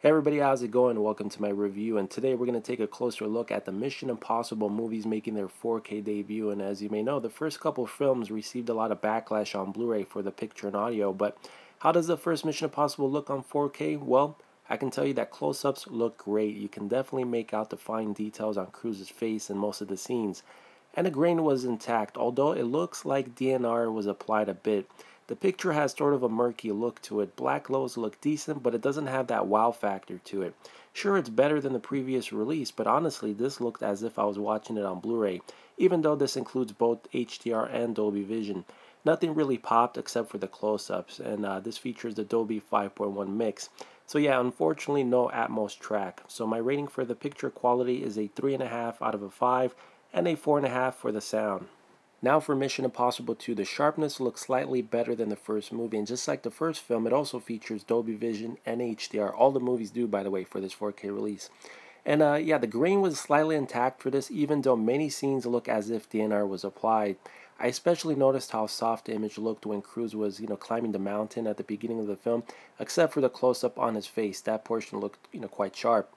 Hey everybody, how's it going? Welcome to my review, and today we're going to take a closer look at the Mission Impossible movies making their 4K debut. And as you may know, the first couple films received a lot of backlash on Blu-ray for the picture and audio, but how does the first Mission Impossible look on 4K? Well, I can tell you that close-ups look great. You can definitely make out the fine details on Cruise's face in most of the scenes. And the grain was intact, although it looks like DNR was applied a bit. The picture has sort of a murky look to it. Black lows look decent, but it doesn't have that wow factor to it. Sure, it's better than the previous release, but honestly, this looked as if I was watching it on Blu-ray, even though this includes both HDR and Dolby Vision. Nothing really popped except for the close-ups, and this features the Dolby 5.1 mix. So yeah, unfortunately, no Atmos track. So my rating for the picture quality is a 3.5 out of a 5, and a 4.5 for the sound. Now for Mission Impossible 2, the sharpness looks slightly better than the first movie, and just like the first film, it also features Dolby Vision and HDR. All the movies do, by the way, for this 4K release. And yeah, the grain was slightly intact for this, even though many scenes look as if DNR was applied. I especially noticed how soft the image looked when Cruise was, climbing the mountain at the beginning of the film, except for the close-up on his face. That portion looked, quite sharp.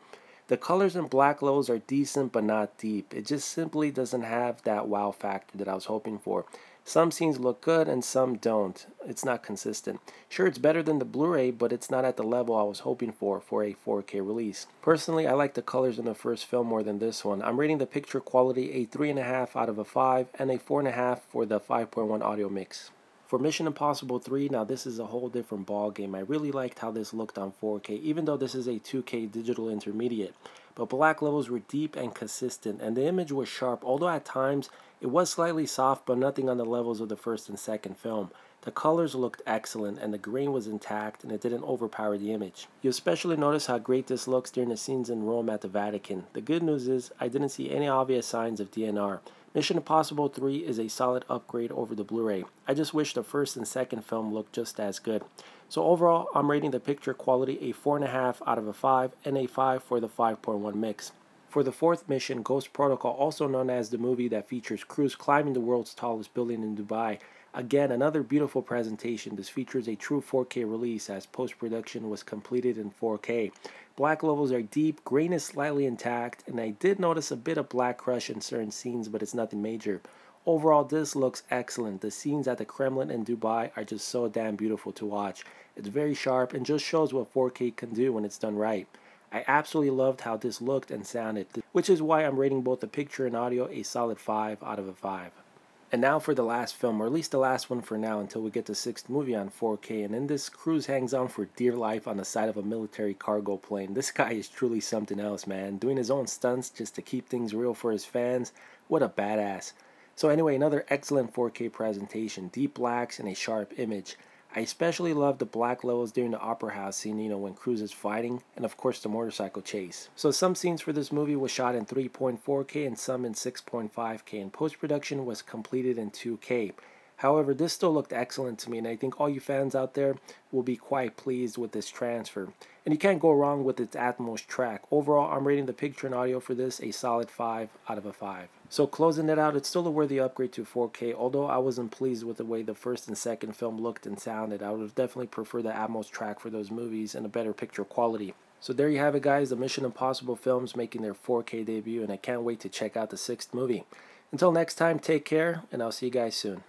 The colors in black lows are decent but not deep. It just simply doesn't have that wow factor that I was hoping for. Some scenes look good and some don't. It's not consistent. Sure, it's better than the Blu-ray, but it's not at the level I was hoping for a 4K release. Personally, I like the colors in the first film more than this one. I'm rating the picture quality a 3.5 out of a 5 and a 4.5 for the 5.1 audio mix. For Mission Impossible 3, now this is a whole different ball game. I really liked how this looked on 4K, even though this is a 2K digital intermediate. But black levels were deep and consistent, and the image was sharp, although at times it was slightly soft, but nothing on the levels of the first and second film. The colors looked excellent, and the grain was intact, and it didn't overpower the image. You especially notice how great this looks during the scenes in Rome at the Vatican. The good news is, I didn't see any obvious signs of DNR. Mission Impossible 3 is a solid upgrade over the Blu-ray. I just wish the first and second film looked just as good. So overall, I'm rating the picture quality a 4.5 out of a 5 and a 5 for the 5.1 mix. For the fourth mission, Ghost Protocol, also known as the movie that features Cruise climbing the world's tallest building in Dubai. Again, another beautiful presentation. This features a true 4K release as post-production was completed in 4K. Black levels are deep, grain is slightly intact, and I did notice a bit of black crush in certain scenes, but it's nothing major. Overall, this looks excellent. The scenes at the Kremlin and Dubai are just so damn beautiful to watch. It's very sharp and just shows what 4K can do when it's done right. I absolutely loved how this looked and sounded, which is why I'm rating both the picture and audio a solid 5 out of a 5. And now for the last film, or at least the last one for now until we get the sixth movie on 4K. And in this, Cruise hangs on for dear life on the side of a military cargo plane. This guy is truly something else, man. Doing his own stunts just to keep things real for his fans. What a badass. So anyway, another excellent 4K presentation. Deep blacks and a sharp image. I especially love the black levels during the opera house scene, when Cruise is fighting, and of course the motorcycle chase. So some scenes for this movie was shot in 3.4K and some in 6.5K, and post-production was completed in 2K. However, this still looked excellent to me, and I think all you fans out there will be quite pleased with this transfer. And you can't go wrong with its Atmos track. Overall, I'm rating the picture and audio for this a solid 5 out of a 5. So closing it out, it's still a worthy upgrade to 4K, although I wasn't pleased with the way the first and second film looked and sounded. I would have definitely preferred the Atmos track for those movies and a better picture quality. So there you have it, guys, the Mission Impossible films making their 4K debut, and I can't wait to check out the sixth movie. Until next time, take care, and I'll see you guys soon.